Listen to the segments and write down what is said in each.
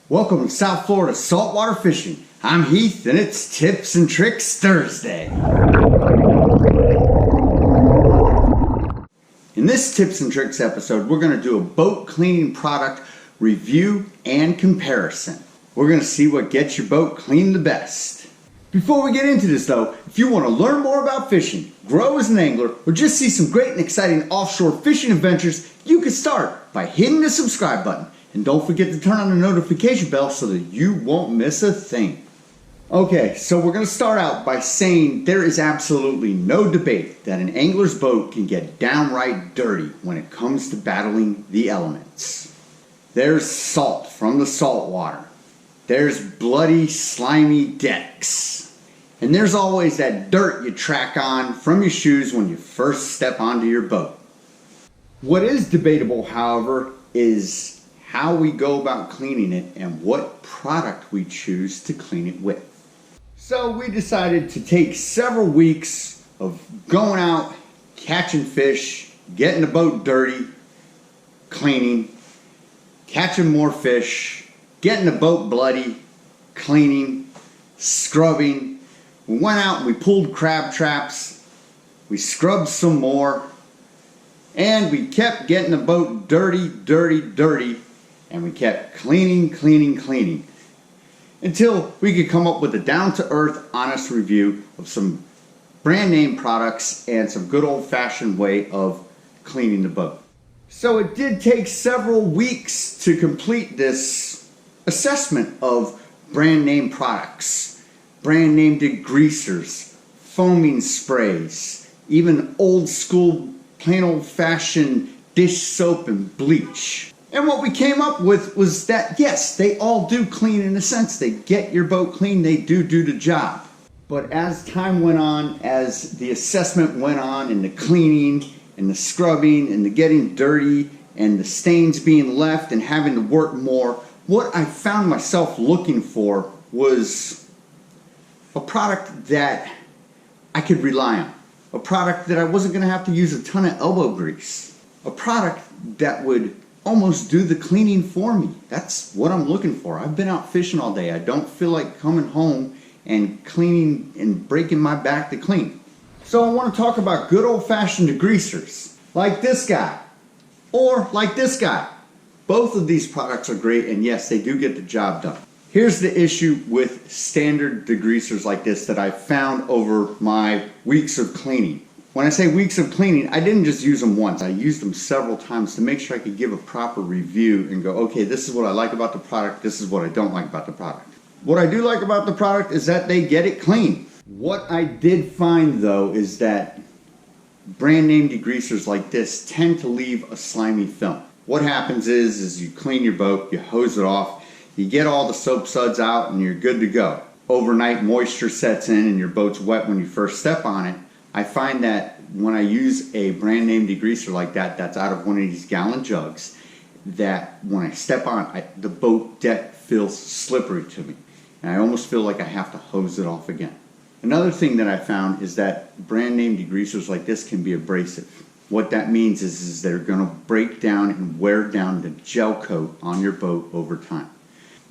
Welcome to South Florida Saltwater Fishing. I'm Heath and it's Tips and Tricks Thursday. In this Tips and Tricks episode, we're going to do a boat cleaning product review and comparison. We're going to see what gets your boat clean the best. Before we get into this though, if you want to learn more about fishing, grow as an angler, or just see some great and exciting offshore fishing adventures, you can start by hitting the subscribe button. And don't forget to turn on the notification bell so that you won't miss a thing. Okay, so we're going to start out by saying there is absolutely no debate that an angler's boat can get downright dirty when it comes to battling the elements. There's salt from the salt water. There's bloody, slimy decks. And there's always that dirt you track on from your shoes when you first step onto your boat. What is debatable, however, is how we go about cleaning it and what product we choose to clean it with. So we decided to take several weeks of going out, catching fish, getting the boat dirty, cleaning, catching more fish, getting the boat bloody, cleaning, scrubbing. We went out and we pulled crab traps, we scrubbed some more, and we kept getting the boat dirty, and we kept cleaning until we could come up with a down-to-earth, honest review of some brand name products and some good old-fashioned way of cleaning the boat. So it did take several weeks to complete this assessment of brand name products, brand name degreasers, foaming sprays, even old school, plain old-fashioned dish soap and bleach. And what we came up with was that, yes, they all do clean in a sense. They get your boat clean, they do the job. But as time went on, as the assessment went on, and the cleaning, and the scrubbing, and the getting dirty, and the stains being left, and having to work more, what I found myself looking for was a product that I could rely on. A product that I wasn't going to have to use a ton of elbow grease. A product that would almost do the cleaning for me. That's what I'm looking for. I've been out fishing all day. I don't feel like coming home and cleaning and breaking my back to clean. So I want to talk about good old-fashioned degreasers, like this guy, or like this guy. Both of these products are great, and yes, they do get the job done. Here's the issue with standard degreasers like this that I found over my weeks of cleaning. When I say weeks of cleaning, I didn't just use them once. I used them several times to make sure I could give a proper review and go, okay, this is what I like about the product, this is what I don't like about the product. What I do like about the product is that they get it clean. What I did find though is that brand name degreasers like this tend to leave a slimy film. What happens is you clean your boat, you hose it off, you get all the soap suds out and you're good to go. Overnight moisture sets in and your boat's wet when you first step on it. I find that when I use a brand name degreaser like that, that's out of one of these gallon jugs, that when I step on, the boat deck feels slippery to me. And I almost feel like I have to hose it off again. Another thing that I found is that brand name degreasers like this can be abrasive. What that means is they're going to break down and wear down the gel coat on your boat over time.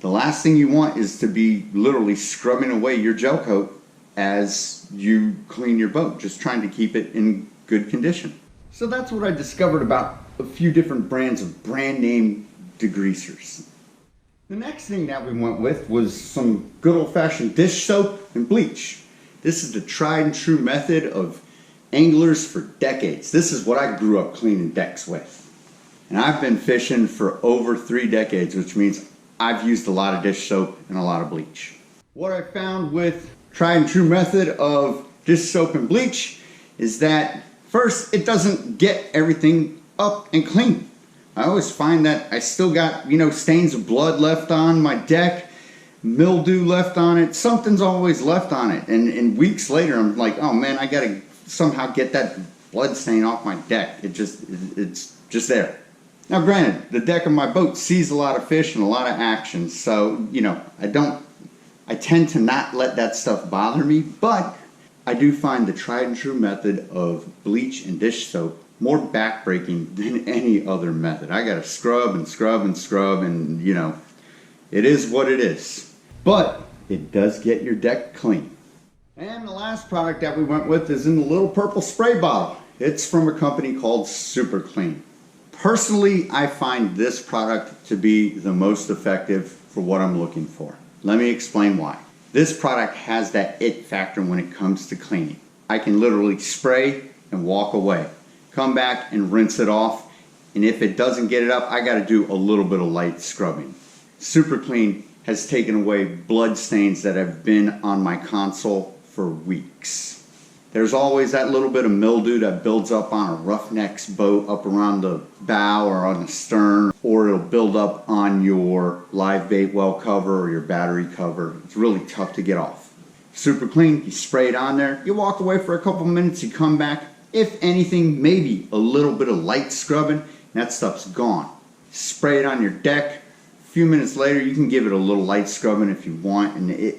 The last thing you want is to be literally scrubbing away your gel coat as you clean your boat, just trying to keep it in good condition. So that's what I discovered about a few different brands of brand name degreasers. The next thing that we went with was some good old-fashioned dish soap and bleach. This is the tried and true method of anglers for decades. This is what I grew up cleaning decks with. And I've been fishing for over 3 decades, which means I've used a lot of dish soap and a lot of bleach. What I found with tried and true method of dish soap and bleach is that first, it doesn't get everything up and clean. I always find that I still got, stains of blood left on my deck, mildew left on it, something's always left on it. And weeks later, I'm like, oh man, I gotta somehow get that blood stain off my deck. It's just there. Now granted, the deck of my boat sees a lot of fish and a lot of action, so, I tend to not let that stuff bother me, but I do find the tried and true method of bleach and dish soap more backbreaking than any other method. I gotta scrub and scrub and scrub, and It is what it is. But it does get your deck clean. And the last product that we went with is in the little purple spray bottle. It's from a company called Super Clean. Personally, I find this product to be the most effective for what I'm looking for. Let me explain why. This product has that it factor when it comes to cleaning. I can literally spray and walk away, come back and rinse it off, and if it doesn't get it up, I got to do a little bit of light scrubbing. Super Clean has taken away blood stains that have been on my console for weeks. There's always that little bit of mildew that builds up on a roughneck's boat up around the bow or on the stern, or it'll build up on your live bait well cover or your battery cover. It's really tough to get off. Super Clean, you spray it on there, you walk away for a couple minutes, you come back. If anything, maybe a little bit of light scrubbing, that stuff's gone. Spray it on your deck. A few minutes later, you can give it a little light scrubbing if you want, and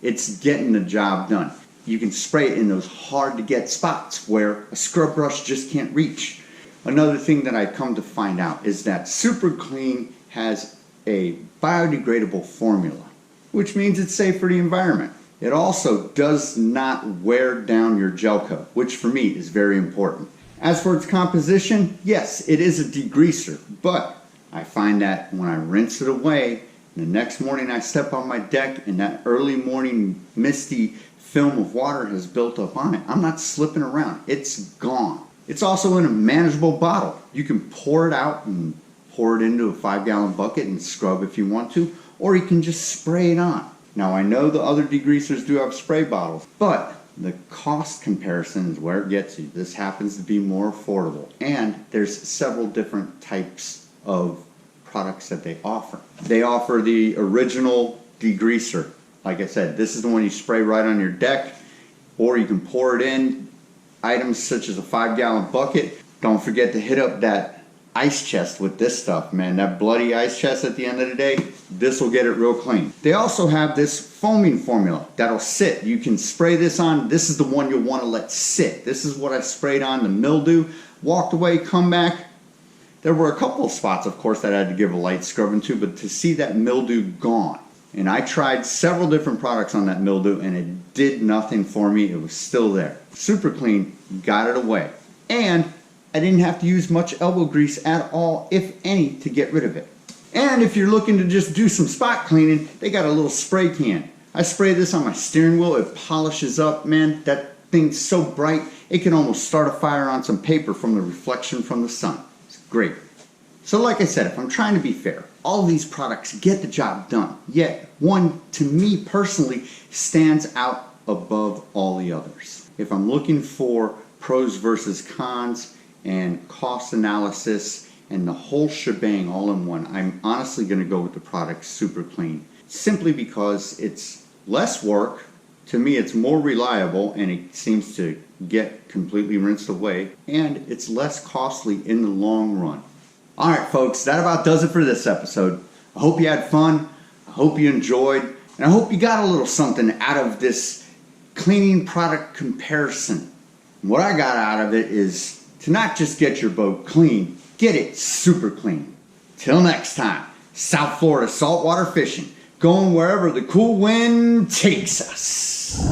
it's getting the job done. You can spray it in those hard to get spots where a scrub brush just can't reach. Another thing that I've come to find out is that Super Clean has a biodegradable formula, which means it's safe for the environment. It also does not wear down your gel coat, which for me is very important. As for its composition, yes, it is a degreaser, but I find that when I rinse it away, the next morning I step on my deck and that early morning misty film of water has built up on it. I'm not slipping around. It's gone. It's also in a manageable bottle. You can pour it out and pour it into a 5-gallon bucket and scrub if you want to, or you can just spray it on. Now I know the other degreasers do have spray bottles, but the cost comparison is where it gets you. This happens to be more affordable, and there's several different types of products that they offer. They offer the original degreaser. Like I said, this is the one you spray right on your deck, or you can pour it in. Items such as a 5-gallon bucket. Don't forget to hit up that ice chest with this stuff, man. That bloody ice chest at the end of the day, this will get it real clean. They also have this foaming formula that'll sit. You can spray this on. This is the one you'll want to let sit. This is what I sprayed on the mildew. Walked away, come back. There were a couple of spots, of course, that I had to give a light scrubbing to, but to see that mildew gone. And I tried several different products on that mildew and it did nothing for me. It was still there. Super Clean got it away. And I didn't have to use much elbow grease at all, if any, to get rid of it. And if you're looking to just do some spot cleaning, they got a little spray can. I spray this on my steering wheel. It polishes up, man. That thing's so bright, it can almost start a fire on some paper from the reflection from the sun. It's great. So like I said, if I'm trying to be fair, all these products get the job done, yet one, to me personally, stands out above all the others. If I'm looking for pros versus cons and cost analysis and the whole shebang all in one, I'm honestly going to go with the product Super Clean, simply because it's less work. To me, it's more reliable and it seems to get completely rinsed away, and it's less costly in the long run. All right, folks, that about does it for this episode. I hope you had fun. I hope you enjoyed. And I hope you got a little something out of this cleaning product comparison. What I got out of it is to not just get your boat clean, get it super clean. Till next time, South Florida saltwater fishing, going wherever the cool wind takes us.